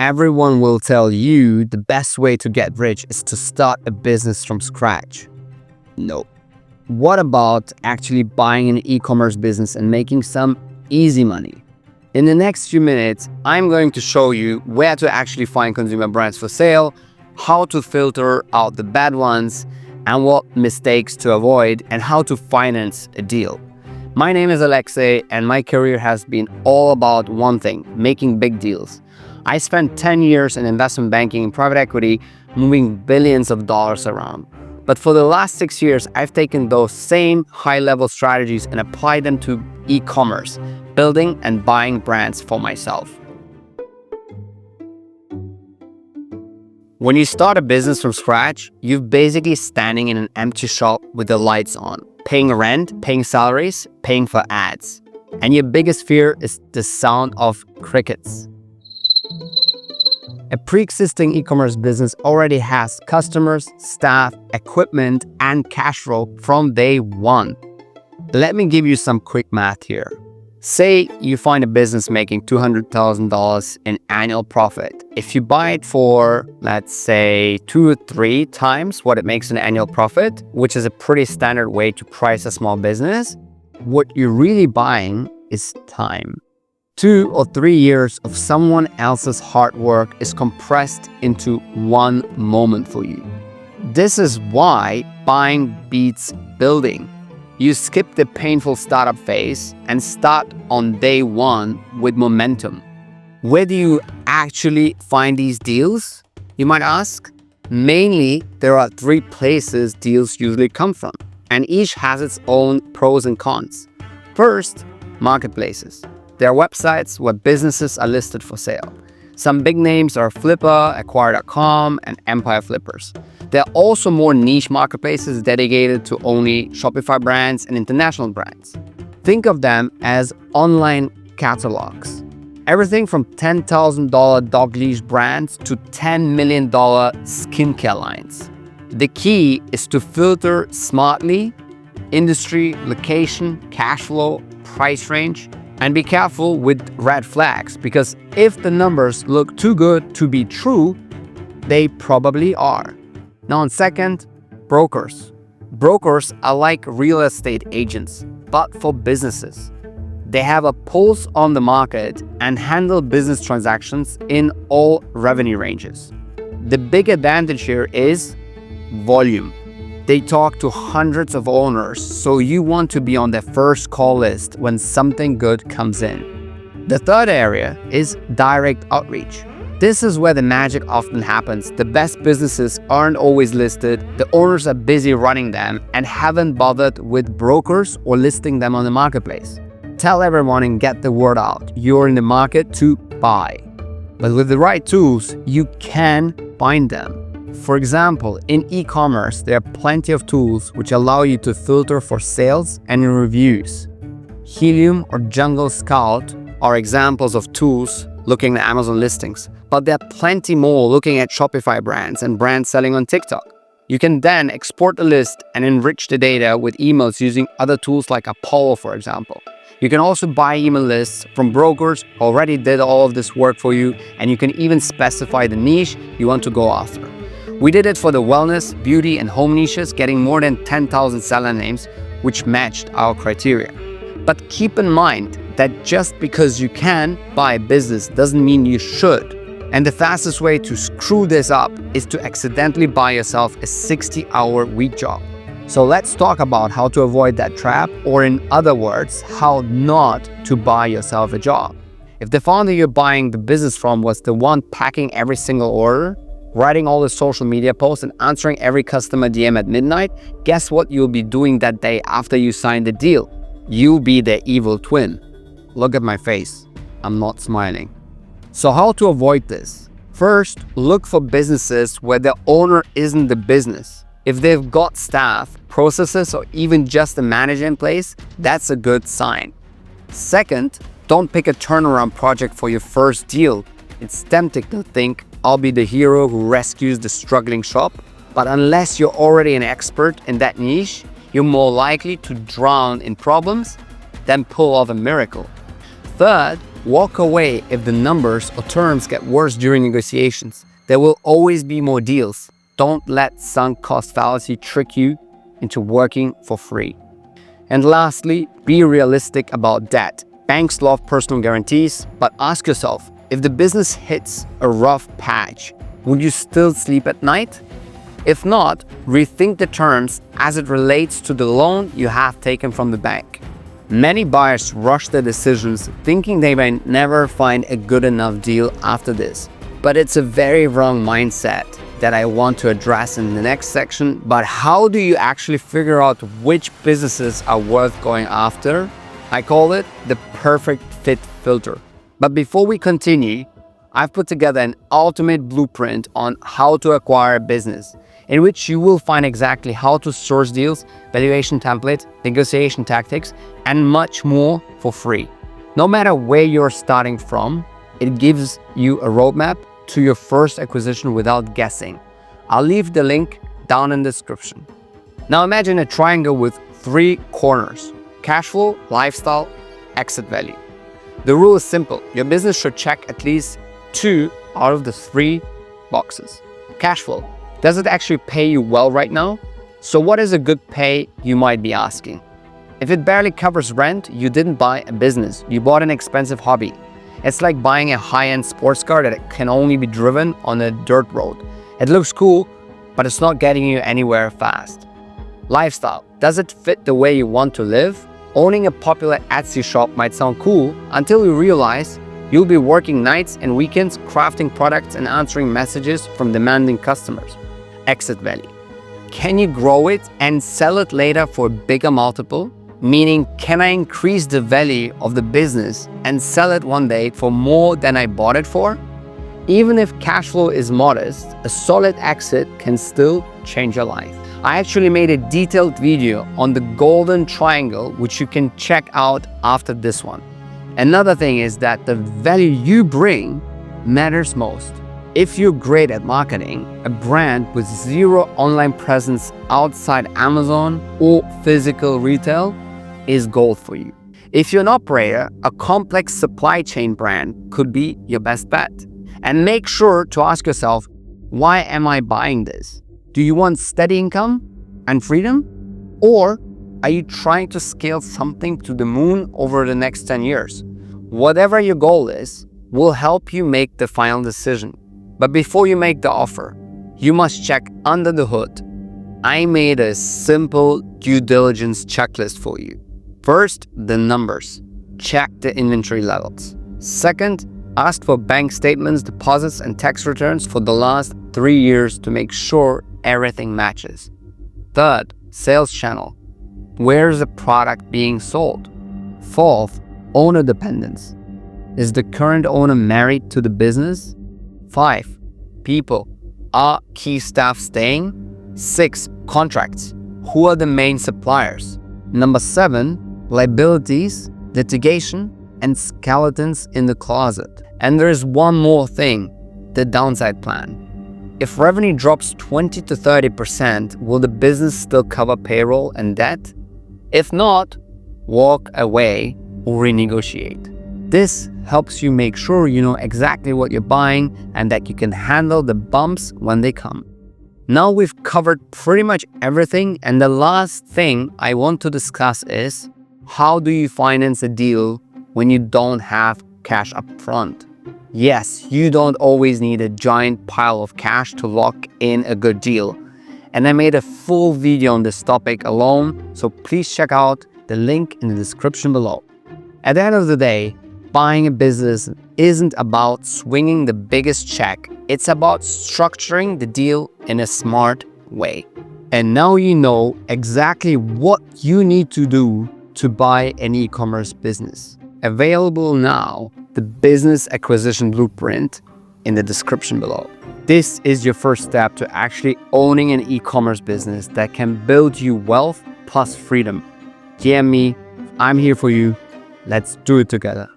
Everyone will tell you the best way to get rich is to start a business from scratch. No. What about actually buying an e-commerce business and making some easy money? In the next few minutes, I'm going to show you where to actually find consumer brands for sale, how to filter out the bad ones, and what mistakes to avoid, and how to finance a deal. My name is Alexej, and my career has been all about one thing: making big deals. I spent 10 years in investment banking and private equity, moving billions of dollars around. But for the last 6 years, I've taken those same high-level strategies and applied them to e-commerce, building and buying brands for myself. When you start a business from scratch, you're basically standing in an empty shop with the lights on, paying rent, paying salaries, paying for ads. And your biggest fear is the sound of crickets. A pre-existing e-commerce business already has customers, staff, equipment, and cash flow from day one. Let me give you some quick math here. Say you find a business making $200,000 in annual profit. If you buy it for, let's say, 2 or 3 times what it makes in annual profit, which is a pretty standard way to price a small business, what you're really buying is time. 2 or 3 years of someone else's hard work is compressed into one moment for you. This is why buying beats building. You skip the painful startup phase and start on day one with momentum. Where do you actually find these deals, you might ask? Mainly, there are 3 places deals usually come from, and each has its own pros and cons. First, marketplaces. There are websites where businesses are listed for sale. Some big names are Flippa, Acquire.com, and Empire Flippers. There are also more niche marketplaces dedicated to only Shopify brands and international brands. Think of them as online catalogs. Everything from $10,000 dog leash brands to $10 million skincare lines. The key is to filter smartly: industry, location, cash flow, price range. And be careful with red flags, because if the numbers look too good to be true, they probably are. Now, on second, brokers. Brokers are like real estate agents, but for businesses. They have a pulse on the market and handle business transactions in all revenue ranges. The big advantage here is volume. They talk to hundreds of owners, so you want to be on their first call list when something good comes in. The third area is direct outreach. This is where the magic often happens. The best businesses aren't always listed, the owners are busy running them and haven't bothered with brokers or listing them on the marketplace. Tell everyone and get the word out. You're in the market to buy. But with the right tools, you can find them. For example, in e-commerce, there are plenty of tools which allow you to filter for sales and reviews. Helium or Jungle Scout are examples of tools looking at Amazon listings, but there are plenty more looking at Shopify brands and brands selling on TikTok. You can then export the list and enrich the data with emails using other tools like Apollo, for example. You can also buy email lists from brokers who already did all of this work for you, and you can even specify the niche you want to go after. We did it for the wellness, beauty, and home niches, getting more than 10,000 seller names, which matched our criteria. But keep in mind that just because you can buy a business doesn't mean you should. And the fastest way to screw this up is to accidentally buy yourself a 60-hour week job. So let's talk about how to avoid that trap, or in other words, how not to buy yourself a job. If the founder you're buying the business from was the one packing every single order, writing all the social media posts, and answering every customer DM at midnight, guess what you'll be doing that day after you sign the deal? You'll be the evil twin. Look at my face. I'm not smiling. So how to avoid this? First, look for businesses where the owner isn't the business. If they've got staff, processes, or even just a manager in place, that's a good sign. Second, don't pick a turnaround project for your first deal. It's tempting to think, I'll be the hero who rescues the struggling shop. But unless you're already an expert in that niche, you're more likely to drown in problems than pull off a miracle. Third, Walk away if the numbers or terms get worse during negotiations. There will always be more deals. Don't let sunk cost fallacy trick you into working for free. And lastly, be realistic about debt. Banks love personal guarantees, but ask yourself, if the business hits a rough patch, would you still sleep at night? If not, rethink the terms as it relates to the loan you have taken from the bank. Many buyers rush their decisions thinking they may never find a good enough deal after this. But it's a very wrong mindset that I want to address in the next section. But how do you actually figure out which businesses are worth going after? I call it the perfect fit filter. But before we continue, I've put together an ultimate blueprint on how to acquire a business, in which you will find exactly how to source deals, valuation templates, negotiation tactics, and much more for free. No matter where you're starting from, it gives you a roadmap to your first acquisition without guessing. I'll leave the link down in the description. Now imagine a triangle with 3 corners: cash flow, lifestyle, exit value. The rule is simple. Your business should check at least 2 out of the 3 boxes. Cash flow. Does it actually pay you well right now? So what is a good pay, you might be asking? If it barely covers rent, you didn't buy a business. You bought an expensive hobby. It's like buying a high-end sports car that can only be driven on a dirt road. It looks cool, but it's not getting you anywhere fast. Lifestyle. Does it fit the way you want to live? Owning a popular Etsy shop might sound cool until you realize you'll be working nights and weekends crafting products and answering messages from demanding customers. Exit value. Can you grow it and sell it later for a bigger multiple? Meaning, can I increase the value of the business and sell it one day for more than I bought it for? Even if cash flow is modest, a solid exit can still change your life. I actually made a detailed video on the golden triangle, which you can check out after this one. Another thing is that the value you bring matters most. If you're great at marketing, a brand with 0 online presence outside Amazon or physical retail is gold for you. If you're an operator, a complex supply chain brand could be your best bet. And make sure to ask yourself, why am I buying this? Do you want steady income and freedom? Or are you trying to scale something to the moon over the next 10 years? Whatever your goal is, will help you make the final decision. But before you make the offer, you must check under the hood. I made a simple due diligence checklist for you. First, the numbers. Check the inventory levels. Second, ask for bank statements, deposits, and tax returns for the last 3 years to make sure everything matches. Third, sales channel. Where is the product being sold? Fourth, owner dependence. Is the current owner married to the business? 5, people. Are key staff staying? 6, contracts. Who are the main suppliers? Number 7, liabilities, litigation, and skeletons in the closet. And there is one more thing, the downside plan. If revenue drops 20 to 30%, will the business still cover payroll and debt? If not, walk away or renegotiate. This helps you make sure you know exactly what you're buying and that you can handle the bumps when they come. Now we've covered pretty much everything, and the last thing I want to discuss is, how do you finance a deal when you don't have cash up front? Yes, you don't always need a giant pile of cash to lock in a good deal. And I made a full video on this topic alone, so please check out the link in the description below. At the end of the day, buying a business isn't about swinging the biggest check. It's about structuring the deal in a smart way. And now you know exactly what you need to do to buy an e-commerce business. Available now, the business acquisition blueprint in the description below. This is your first step to actually owning an e-commerce business that can build you wealth plus freedom. DM me, I'm here for you. Let's do it together.